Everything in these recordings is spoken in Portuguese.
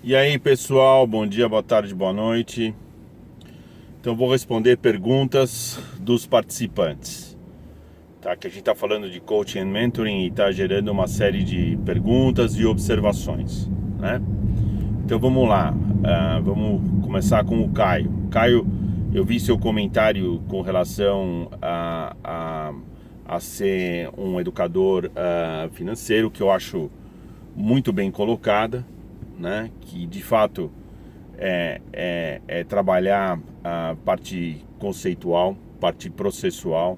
E aí, pessoal, bom dia, boa tarde, boa noite. Então vou responder perguntas dos participantes, tá? Que a gente está falando de coaching and mentoring e está gerando uma série de perguntas e observações, né? Então vamos lá, vamos começar com o Caio. Caio, eu vi seu comentário com relação a ser um educador financeiro, que eu acho muito bem colocada, né? Que de fato é trabalhar a parte conceitual, parte processual.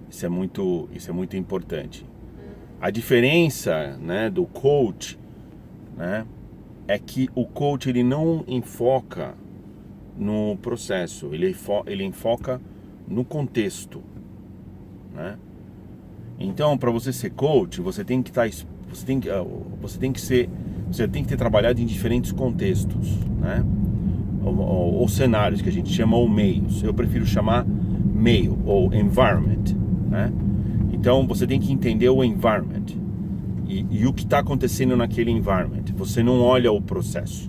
Isso é muito importante. A diferença, né, do coach, né, é que o coach ele não enfoca no processo, ele enfoca no contexto, né? Então, para você ser coach, você tem que ter trabalhado em diferentes contextos, né? Ou cenários, que a gente chama, ou meios. Eu prefiro chamar meio ou environment, né? Então você tem que entender o environment e o que está acontecendo naquele environment. Você não olha o processo,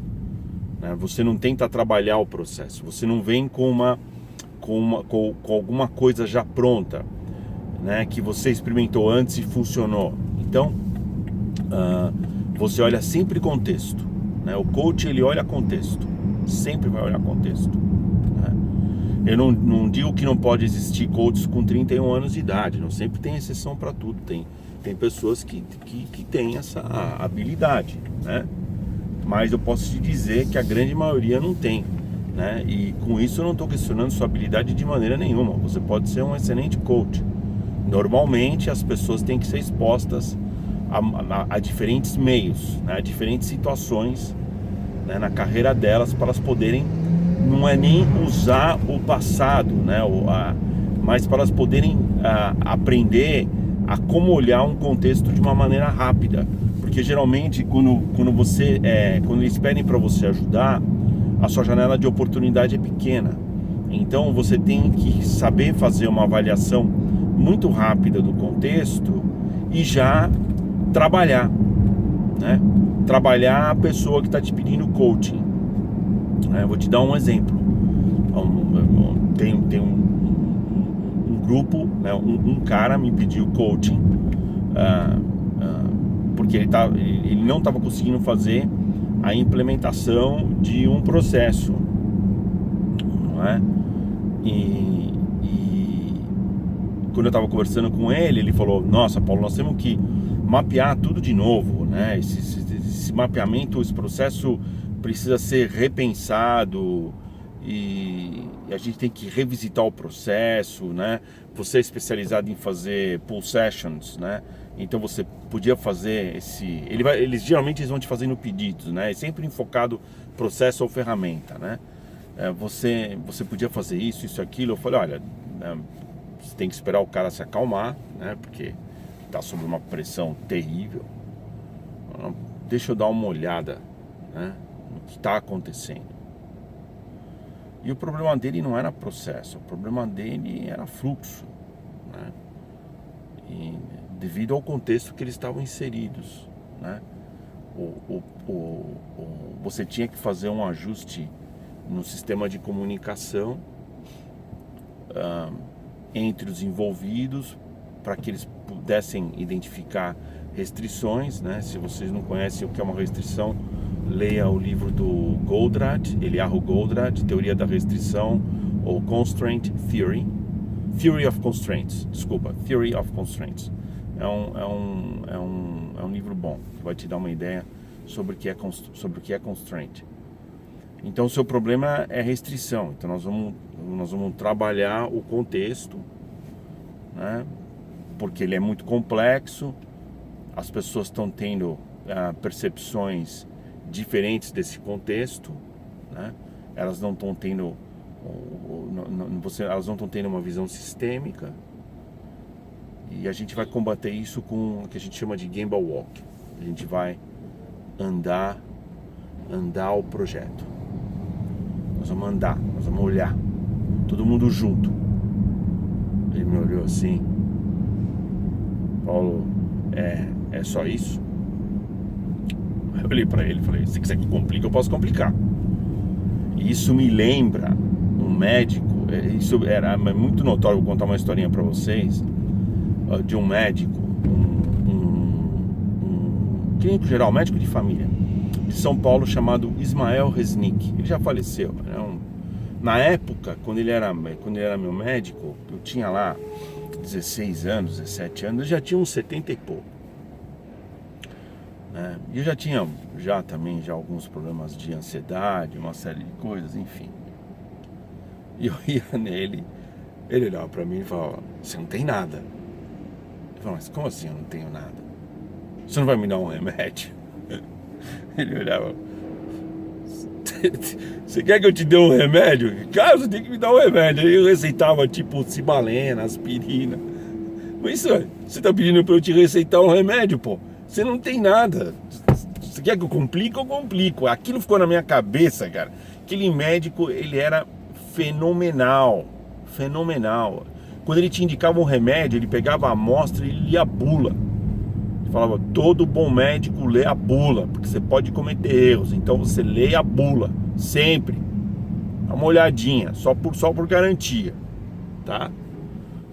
né? Você não tenta trabalhar o processo. Você não vem com alguma coisa já pronta, né, que você experimentou antes e funcionou. Então você olha sempre contexto, né? O coach ele olha contexto, sempre vai olhar contexto, né? Eu não digo que não pode existir coaches com 31 anos de idade, não, sempre tem exceção para tudo, tem pessoas que têm essa habilidade, né? Mas eu posso te dizer que a grande maioria não tem, né? E com isso eu não estou questionando sua habilidade de maneira nenhuma. Você pode ser um excelente coach. Normalmente as pessoas têm que ser expostas a diferentes meios, né? A diferentes situações, né, na carreira delas, para elas poderem, não é nem usar o passado, né, mas para elas poderem aprender a como olhar um contexto de uma maneira rápida, porque geralmente quando eles pedem para você ajudar, a sua janela de oportunidade é pequena. Então você tem que saber fazer uma avaliação muito rápida do contexto e já trabalhar, né? Trabalhar a pessoa que está te pedindo coaching. Eu vou te dar um exemplo. Tem um grupo, né? Um cara me pediu coaching porque ele não estava conseguindo fazer a implementação de um processo, não é? E quando eu estava conversando com ele, ele falou: nossa, Paulo, nós temos que mapear tudo de novo, né? Esse mapeamento, esse processo precisa ser repensado e a gente tem que revisitar o processo, né? Você é especializado em fazer pull sessions, né? Então você podia fazer eles geralmente vão te fazendo pedidos, né? É sempre enfocado processo ou ferramenta, né? Você podia fazer isso, aquilo. Eu falei: olha, você tem que esperar o cara se acalmar, né? Porque está sob uma pressão terrível. Deixa eu dar uma olhada, né, no que está acontecendo. E o problema dele não era processo, o problema dele era fluxo, né? E devido ao contexto que eles estavam inseridos, né? Você tinha que fazer um ajuste no sistema de comunicação entre os envolvidos, para que eles pudessem identificar restrições, né? Se vocês não conhecem o que é uma restrição, leia o livro do Goldratt, Eliyahu Goldratt, Teoria da Restrição, ou Constraint Theory, Theory of Constraints, Theory of Constraints. É um livro bom, que vai te dar uma ideia sobre o que é constraint. Então o seu problema é restrição, então nós vamos trabalhar o contexto, né? Porque ele é muito complexo, as pessoas estão tendo percepções diferentes desse contexto, né? Elas não estão tendo uma visão sistêmica, e a gente vai combater isso com o que a gente chama de Gemba Walk. A gente vai andar o projeto. Nós vamos olhar, todo mundo junto. Ele me olhou assim: Paulo, é só isso? Eu olhei para ele e falei, se quiser que eu complique, eu posso complicar. E isso me lembra um médico, isso era muito notório, vou contar uma historinha para vocês, de um médico, um clínico geral, médico de família, de São Paulo, chamado Ismael Resnick. Ele já faleceu, né? Na época, quando ele era meu médico, eu tinha lá 16 anos, 17 anos, eu já tinha uns 70 e pouco, né? E eu já tinha também alguns problemas de ansiedade, uma série de coisas, enfim. E eu ia nele, ele olhava pra mim e falava, você não tem nada. Eu falava, mas como assim eu não tenho nada? Você não vai me dar um remédio? Ele olhava, você quer que eu te dê um remédio? Cara, você tem que me dar um remédio. Aí eu receitava tipo cibalena, aspirina. Mas isso, você tá pedindo pra eu te receitar um remédio, pô? Você não tem nada. Você quer que eu complique? Eu complico. Aquilo ficou na minha cabeça, cara. Aquele médico, ele era fenomenal. Fenomenal. Quando ele te indicava um remédio, ele pegava a amostra e ele lia a bula. Ele falava, todo bom médico lê a bula, porque você pode cometer erros. Então você lê a bula, sempre. Dá uma olhadinha, só por garantia, tá?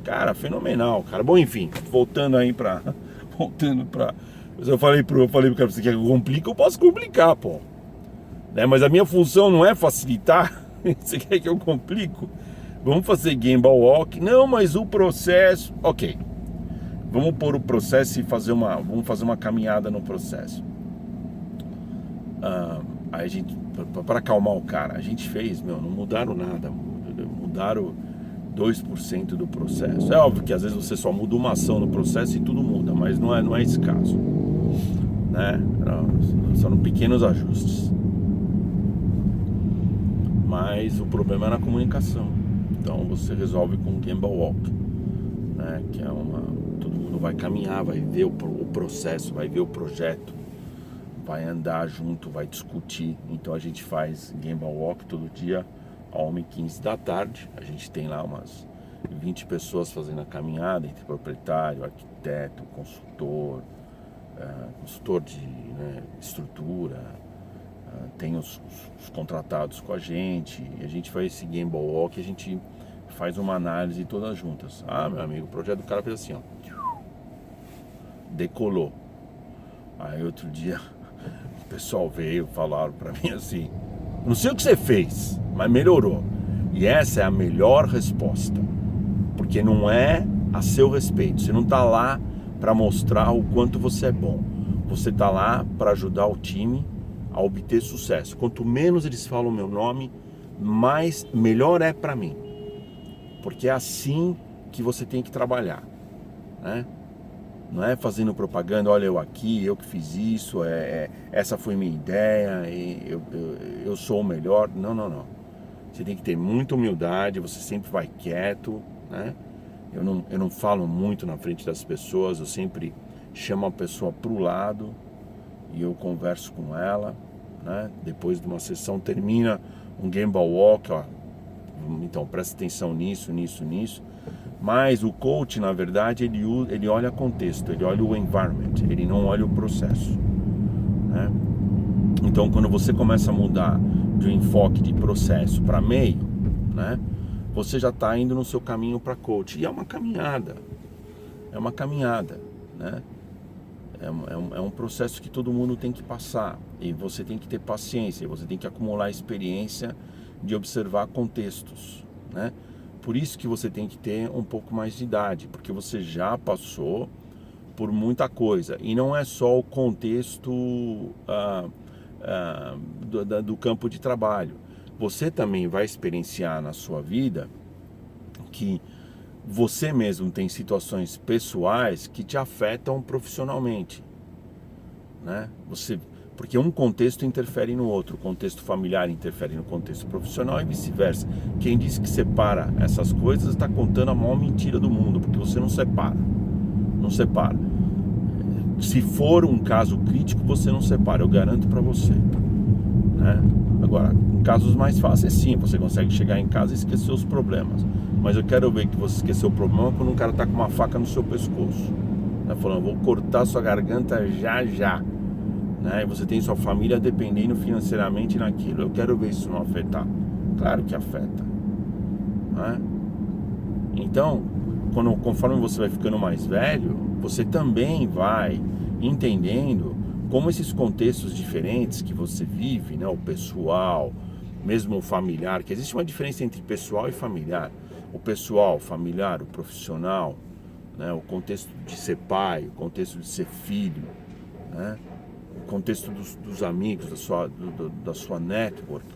Cara, fenomenal, cara. Bom, enfim, voltando pra... Eu falei pro cara, você quer que eu complique? Eu posso complicar, pô. Né? Mas a minha função não é facilitar. Você quer que eu complico? Vamos fazer Gimbal Walk? Não, mas o processo... Ok. Vamos pôr o processo e vamos fazer uma caminhada no processo. Aí a gente, para acalmar o cara, a gente fez, não mudaram nada. Mudaram 2% do processo. É óbvio que às vezes você só muda uma ação no processo e tudo muda, mas não é esse caso, né? São pequenos ajustes. Mas o problema é na comunicação. Então você resolve com o Gimbal Walk, né? Que é todo mundo vai caminhar, vai ver o processo, vai ver o projeto, vai andar junto, vai discutir. Então a gente faz Gimbal Walk todo dia, às 1h15 da tarde. A gente tem lá umas 20 pessoas fazendo a caminhada, entre proprietário, arquiteto, consultor de estrutura, tem os contratados com a gente, e a gente faz esse Gimbal Walk, a gente faz uma análise todas juntas. Meu amigo, o projeto do cara fez assim, ó, decolou. Aí outro dia o pessoal veio, falaram pra mim assim, não sei o que você fez, mas melhorou. E essa é a melhor resposta, porque não é a seu respeito. Você não tá lá para mostrar o quanto você é bom. Você tá lá para ajudar o time a obter sucesso. Quanto menos eles falam o meu nome, melhor é para mim. Porque é assim que você tem que trabalhar, né? Não é fazendo propaganda, olha eu aqui, eu que fiz isso, essa foi minha ideia, eu sou o melhor. Não. Você tem que ter muita humildade, você sempre vai quieto, né? Eu não falo muito na frente das pessoas, eu sempre chamo a pessoa para o lado e eu converso com ela, né? Depois de uma sessão termina um Gimbal Walk, ó, então presta atenção nisso. Mas o coach, na verdade, ele olha contexto, ele olha o environment, ele não olha o processo, né? Então quando você começa a mudar de um enfoque de processo para meio, né, você já está indo no seu caminho para coach. E é uma caminhada, né? É um processo que todo mundo tem que passar, e você tem que ter paciência, você tem que acumular experiência de observar contextos, né? Por isso que você tem que ter um pouco mais de idade, porque você já passou por muita coisa, e não é só o contexto do campo de trabalho. Você também vai experienciar na sua vida que você mesmo tem situações pessoais que te afetam profissionalmente, né? Porque um contexto interfere no outro, o contexto familiar interfere no contexto profissional e vice-versa. Quem diz que separa essas coisas está contando a maior mentira do mundo, porque você não separa. Se for um caso crítico, você não separa, eu garanto para você, né? Agora, em casos mais fáceis, sim, você consegue chegar em casa e esquecer os problemas. Mas eu quero ver que você esqueceu o problema quando um cara está com uma faca no seu pescoço, tá falando, vou cortar sua garganta já, né? E você tem sua família dependendo financeiramente naquilo. Eu quero ver isso não afetar. Claro que afeta, né? Então, conforme você vai ficando mais velho, você também vai entendendo como esses contextos diferentes que você vive, né? O pessoal, mesmo o familiar, que existe uma diferença entre pessoal e familiar. O pessoal, familiar, o profissional, né? O contexto de ser pai, o contexto de ser filho, né? O contexto dos amigos, da sua network,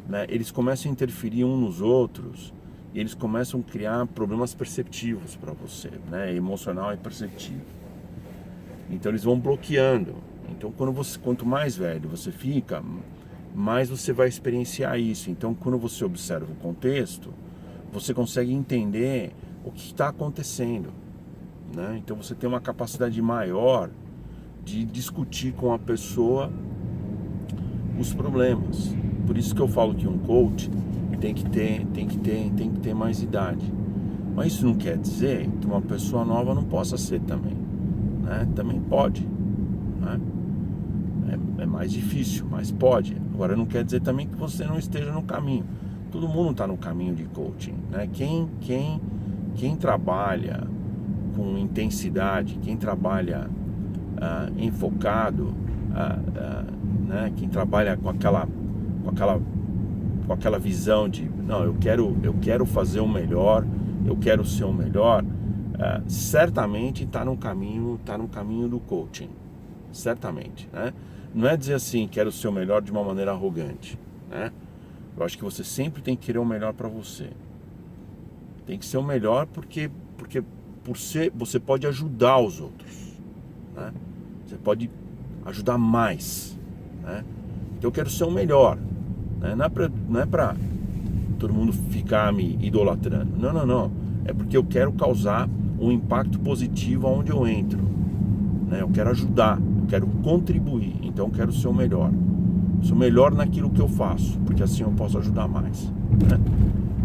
né? Eles começam a interferir uns nos outros e eles começam a criar problemas perceptivos para você, né? Emocional e perceptivo. Então eles vão bloqueando. Então quanto mais velho você fica, mais você vai experienciar isso. Então quando você observa o contexto, você consegue entender o que está acontecendo, né? Então você tem uma capacidade maior de discutir com a pessoa os problemas. Por isso que eu falo que um coach tem que ter mais idade. Mas isso não quer dizer que uma pessoa nova não possa ser também, né? Também pode, né? É mais difícil, mas pode. Agora não quer dizer também que você não esteja no caminho. Todo mundo está no caminho de coaching, né? Quem trabalha com intensidade, quem trabalha enfocado, né? Quem trabalha com aquela visão de não, eu quero fazer o melhor, eu quero ser o melhor, certamente está no caminho do coaching, certamente, né? Não é dizer assim, quero ser o melhor de uma maneira arrogante, né? Eu acho que você sempre tem que querer o melhor para você. Tem que ser o melhor porque você pode ajudar os outros, né? Você pode ajudar mais, né? Então eu quero ser o melhor, né? Não é pra todo mundo ficar me idolatrando. Não. É porque eu quero causar um impacto positivo aonde eu entro, né? Eu quero ajudar, eu quero contribuir. Então eu quero ser o melhor. Sou melhor naquilo que eu faço, porque assim eu posso ajudar mais, né?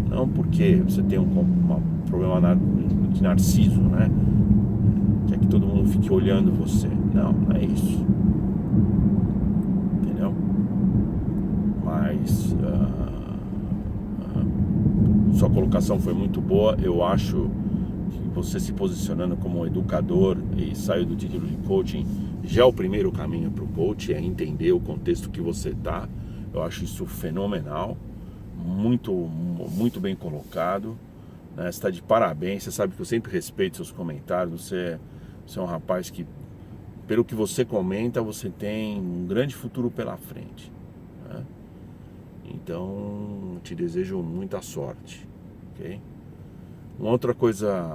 Não porque você tem um problema de narciso, né? Quer que todo mundo fique olhando você. Não é isso. Entendeu? Mas sua colocação foi muito boa. Eu acho que você se posicionando como um educador e saiu do título de coaching já é o primeiro caminho para o coach, é entender o contexto que você está. Eu acho isso fenomenal, muito bem colocado, né? Você está de parabéns. Você sabe que eu sempre respeito seus comentários. Você é um rapaz que, pelo que você comenta, você tem um grande futuro pela frente, né? Então te desejo muita sorte, ok? Uma outra coisa